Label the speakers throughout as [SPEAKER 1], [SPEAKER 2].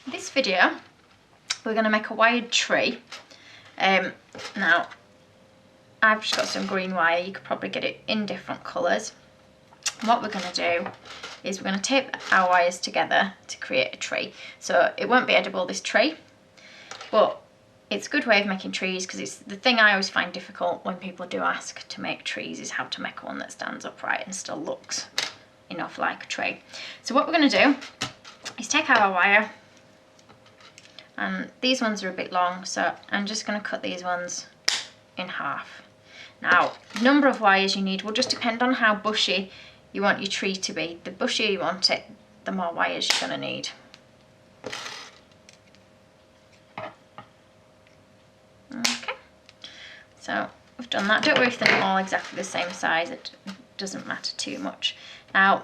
[SPEAKER 1] This video, we're going to make a wired tree. Now, I've just got some green wire. You could probably get it in different colours. What we're going to do is we're going to tape our wires together to create a tree. So it won't be edible, this tree, but it's a good way of making trees, because it's the thing I always find difficult when people do ask to make trees is how to make one that stands upright and still looks enough like a tree. So what we're going to do is take our wire, and these ones are a bit long, so I'm just going to cut these ones in half. Now, the number of wires you need will just depend on how bushy you want your tree to be. The bushier you want it, the more wires you're going to need. Okay, so we've done that. Don't worry if they're not all exactly the same size, it doesn't matter too much. Now,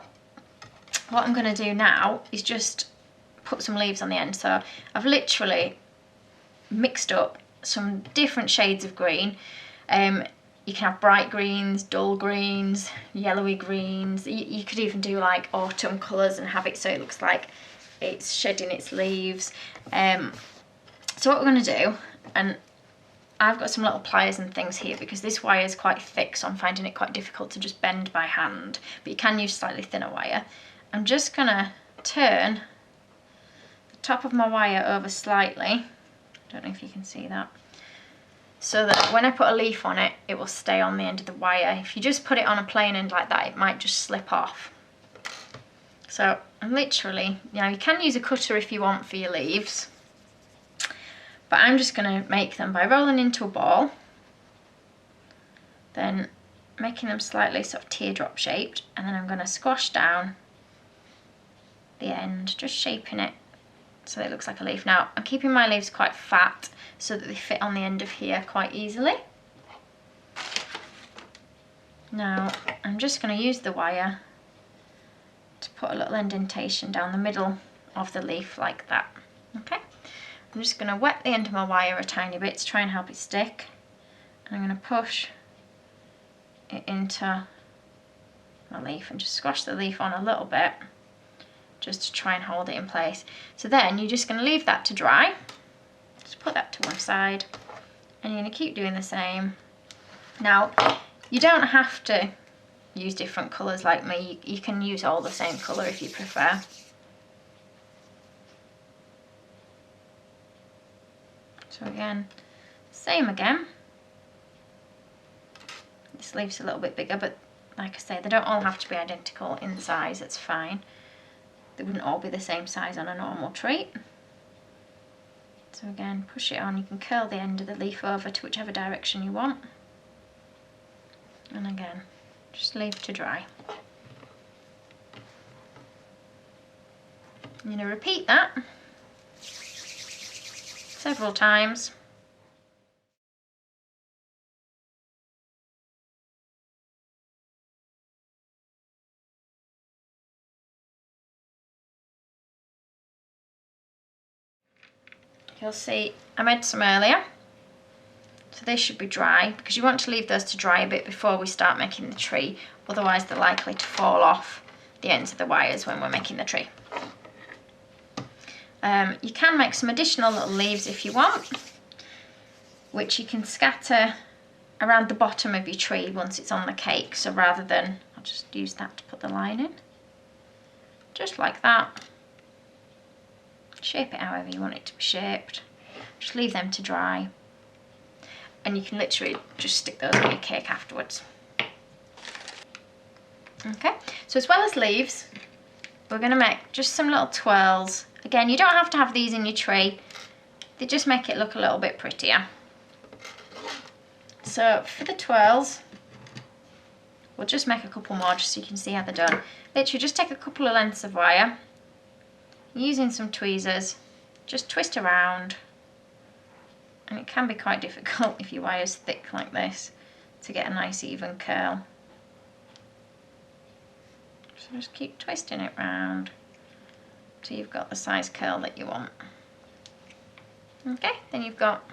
[SPEAKER 1] what I'm going to do now is just put some leaves on the end. So I've literally mixed up some different shades of green. You can have bright greens, dull greens, yellowy greens. You could even do like autumn colours and have it so it looks like it's shedding its leaves. So what we're going to do, and I've got some little pliers and things here because this wire is quite thick, so I'm finding it quite difficult to just bend by hand, but you can use slightly thinner wire. I'm just going to turn the top of my wire over slightly, I don't know if you can see that, so that when I put a leaf on it, it will stay on the end of the wire. If you just put it on a plain end like that, it might just slip off. So I'm literally, you can use a cutter if you want for your leaves, but I'm just going to make them by rolling into a ball, then making them slightly sort of teardrop shaped, and then I'm going to squash down the end, just shaping it so that it looks like a leaf. Now, I'm keeping my leaves quite fat so that they fit on the end of here quite easily. Now, I'm just going to use the wire to put a little indentation down the middle of the leaf like that. Okay, I'm just going to wet the end of my wire a tiny bit to try and help it stick. And I'm going to push it into my leaf and just squash the leaf on a little bit, just to try and hold it in place. So then you're just going to leave that to dry. Just put that to one side, and you're going to keep doing the same. Now, you don't have to use different colours like me. You can use all the same colour if you prefer. So again, same again. This leaf's a little bit bigger, but like I say, they don't all have to be identical in size, it's fine. They wouldn't all be the same size on a normal tree. So again, push it on. You can curl the end of the leaf over to whichever direction you want. And again, just leave to dry. I'm going to repeat that several times. You'll see I made some earlier, so they should be dry, because you want to leave those to dry a bit before we start making the tree, otherwise they're likely to fall off the ends of the wires when we're making the tree. You can make some additional little leaves if you want, which you can scatter around the bottom of your tree once it's on the cake. So rather than, I'll just use that to put the line in, just like that. Shape it however you want it to be shaped. Just leave them to dry, and you can literally just stick those on your cake afterwards. Okay, so as well as leaves, we're going to make just some little twirls. Again, you don't have to have these in your tree, they just make it look a little bit prettier. So for the twirls, we'll just make a couple more just so you can see how they're done. Literally just take a couple of lengths of wire, using some tweezers, just twist around, and it can be quite difficult if your wire's thick like this to get a nice even curl. So just keep twisting it round till you've got the size curl that you want. Okay, then you've got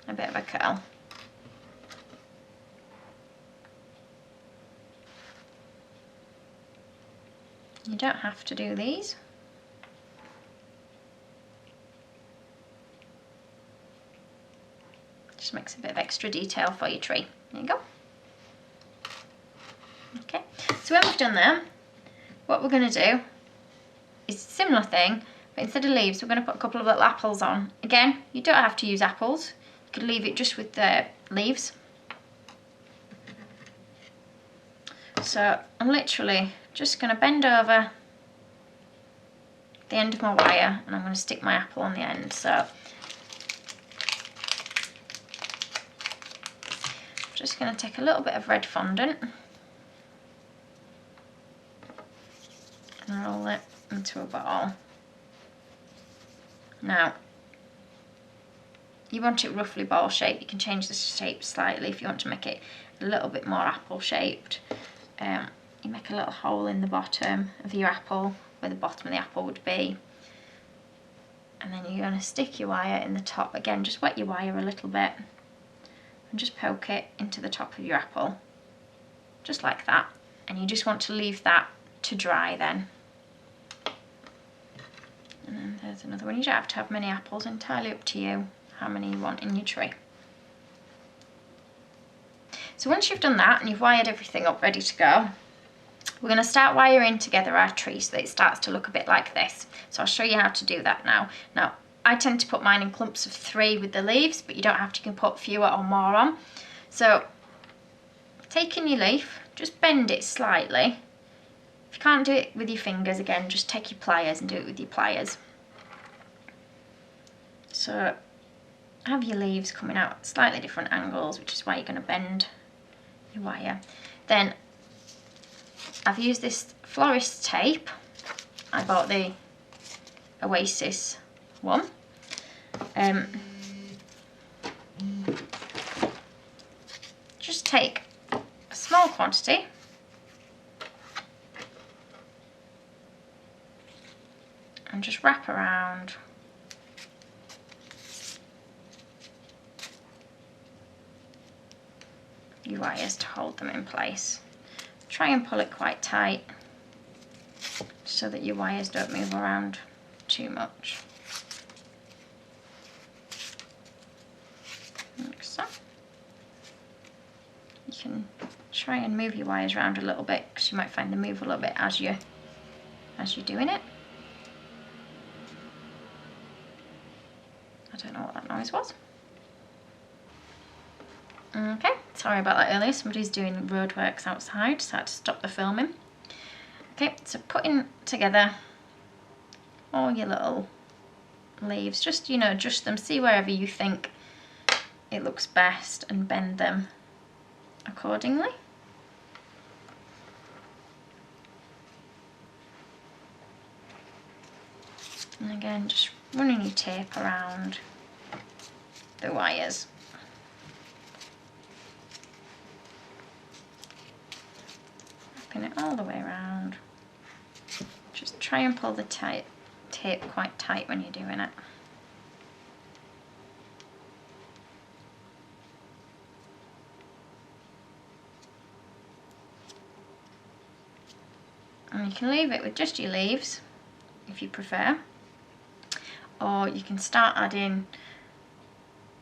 [SPEAKER 1] a bit of a curl. You don't have to do these. Just makes a bit of extra detail for your tree. There you go. Okay, so when we've done that, what we're going to do is a similar thing, but instead of leaves, we're going to put a couple of little apples on. Again, you don't have to use apples. You could leave it just with the leaves. So I'm literally just going to bend over the end of my wire and I'm going to stick my apple on the end. So I'm just going to take a little bit of red fondant and roll it into a ball. Now, you want it roughly ball shaped. You can change the shape slightly if you want to make it a little bit more apple shaped. You make a little hole in the bottom of your apple where the bottom of the apple would be, and then you're going to stick your wire in the top. Again, just wet your wire a little bit and just poke it into the top of your apple, just like that. And you just want to leave that to dry then. And then there's another one. You don't have to have many apples, entirely up to you how many you want in your tree. So once you've done that and you've wired everything up ready to go, we're going to start wiring together our tree so that it starts to look a bit like this. So I'll show you how to do that now. Now, I tend to put mine in clumps of 3 with the leaves, but you don't have to. You can put fewer or more on. So taking your leaf, just bend it slightly. If you can't do it with your fingers, again, just take your pliers and do it with your pliers. So have your leaves coming out at slightly different angles, which is why you're going to bend your wire. Then I've used this florist tape. I bought the Oasis one. Just take a small quantity and just wrap around your wires to hold them in place. Try and pull it quite tight so that your wires don't move around too much. Like so. You can try and move your wires around a little bit because you might find them move a little bit as you're doing it. I don't know what that noise was. Okay, sorry about that earlier. Somebody's doing roadworks outside, so I had to stop the filming. Okay, so putting together all your little leaves, just, you know, adjust them, see wherever you think it looks best and bend them accordingly. And again, just running your tape around the wires. Wrapping it all the way around. Just try and pull the tape quite tight when you're doing it. And you can leave it with just your leaves if you prefer, or you can start adding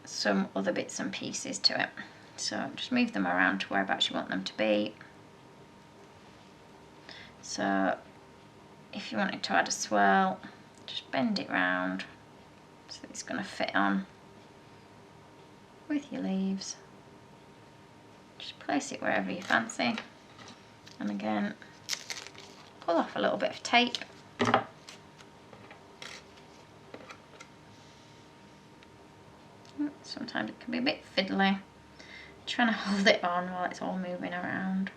[SPEAKER 1] some other bits and pieces to it. So just move them around to whereabouts you want them to be. So if you wanted to add a swirl, just bend it round so it's going to fit on with your leaves. Just place it wherever you fancy, and again pull off a little bit of tape. Sometimes it can be a bit fiddly, trying to hold it on while it's all moving around.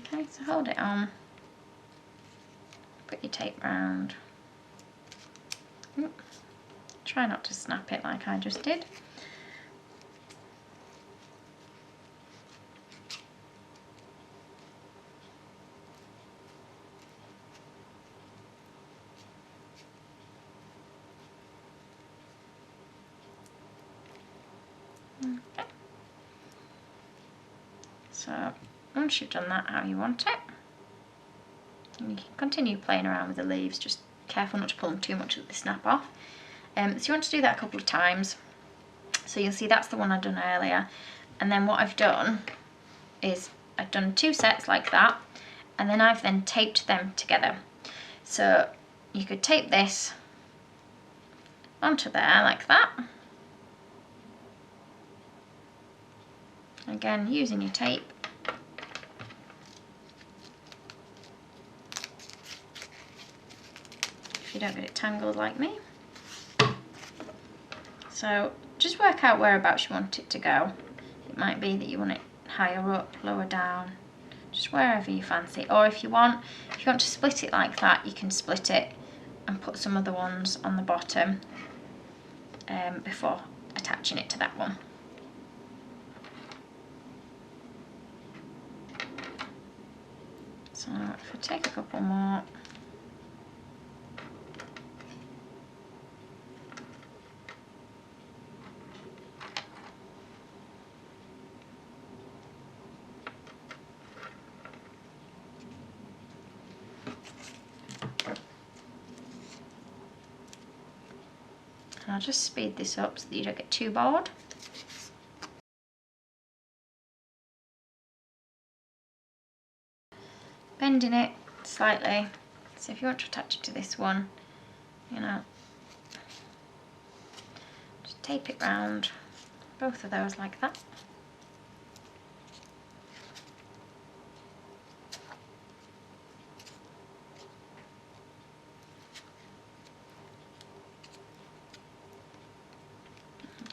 [SPEAKER 1] Okay, so hold it on, put your tape round. Try not to snap it like I just did. Okay. So once you've done that how you want it, you can continue playing around with the leaves, just careful not to pull them too much that they snap off. So you want to do that a couple of times. So you'll see that's the one I've done earlier. And then what I've done is I've done 2 sets like that, and then I've then taped them together. So you could tape this onto there like that. Again, using your tape. If you don't get it tangled like me. So just work out whereabouts you want it to go. It might be that you want it higher up, lower down, just wherever you fancy. Or if you want to split it like that, you can split it and put some other ones on the bottom before attaching it to that one. So if I take a couple more. And I'll just speed this up so that you don't get too bored. Bending it slightly. So if you want to attach it to this one, you know, just tape it round both of those like that.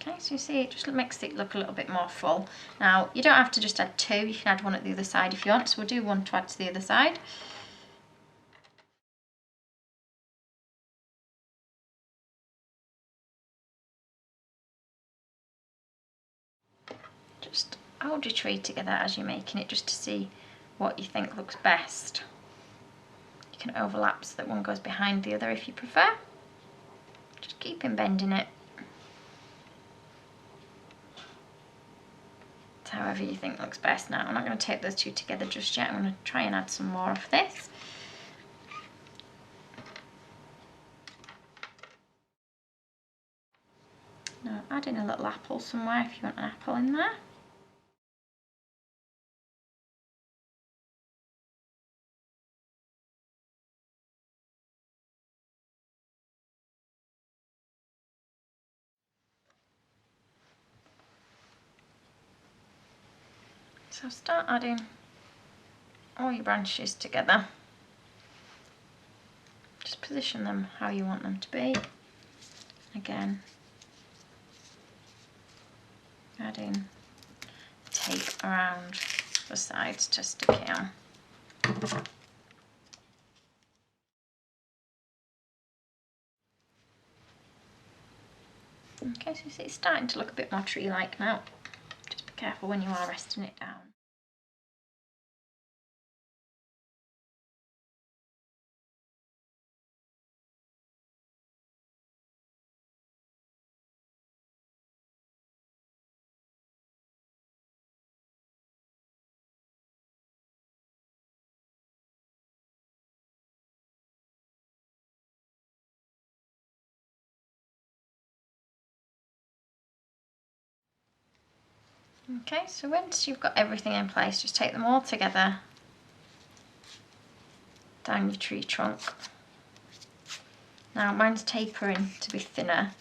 [SPEAKER 1] Okay, so you see it just makes it look a little bit more full. Now, you don't have to just add 2, you can add one at the other side if you want, so we'll do one to add to the other side. Just hold your tree together as you're making it, just to see what you think looks best. You can overlap so that one goes behind the other if you prefer. Just keep bending it. However you think looks best. Now I'm not going to tape those 2 together just yet. I'm going to try and add some more of this. Now add in a little apple somewhere if you want an apple in there. So start adding all your branches together. Just position them how you want them to be. Again, adding tape around the sides to stick it on. Okay, so you see it's starting to look a bit more tree-like now. Just be careful when you are resting it down. Okay, so once you've got everything in place, just take them all together down your tree trunk. Now mine's tapering to be thinner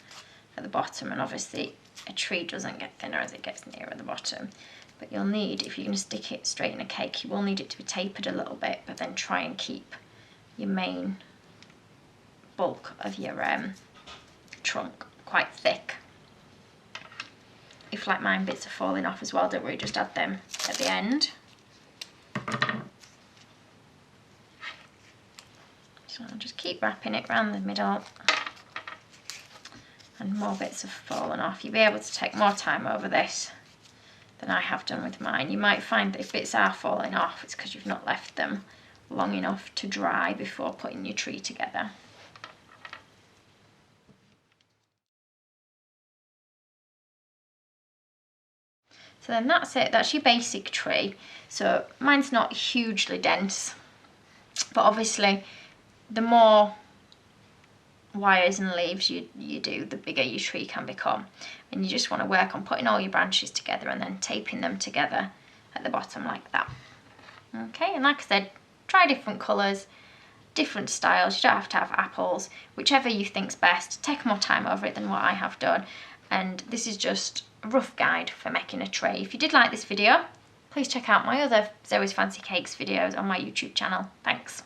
[SPEAKER 1] at the bottom, and obviously a tree doesn't get thinner as it gets nearer the bottom. But you'll need, if you're going to stick it straight in a cake, you will need it to be tapered a little bit, but then try and keep your main bulk of your trunk quite thick. If, like mine, bits are falling off as well, don't worry, just add them at the end. So I'll just keep wrapping it around the middle, and more bits have fallen off. You'll be able to take more time over this than I have done with mine. You might find that if bits are falling off, it's because you've not left them long enough to dry before putting your tree together. So then that's it, that's your basic tree. So mine's not hugely dense, but obviously the more wires and leaves you do, the bigger your tree can become. And you just want to work on putting all your branches together and then taping them together at the bottom like that. Okay, and like I said, try different colours, different styles. You don't have to have apples, whichever you think's best. Take more time over it than what I have done. And this is just a rough guide for making a tray. If you did like this video, please check out my other Zoes Fancy Cakes videos on my YouTube channel. Thanks.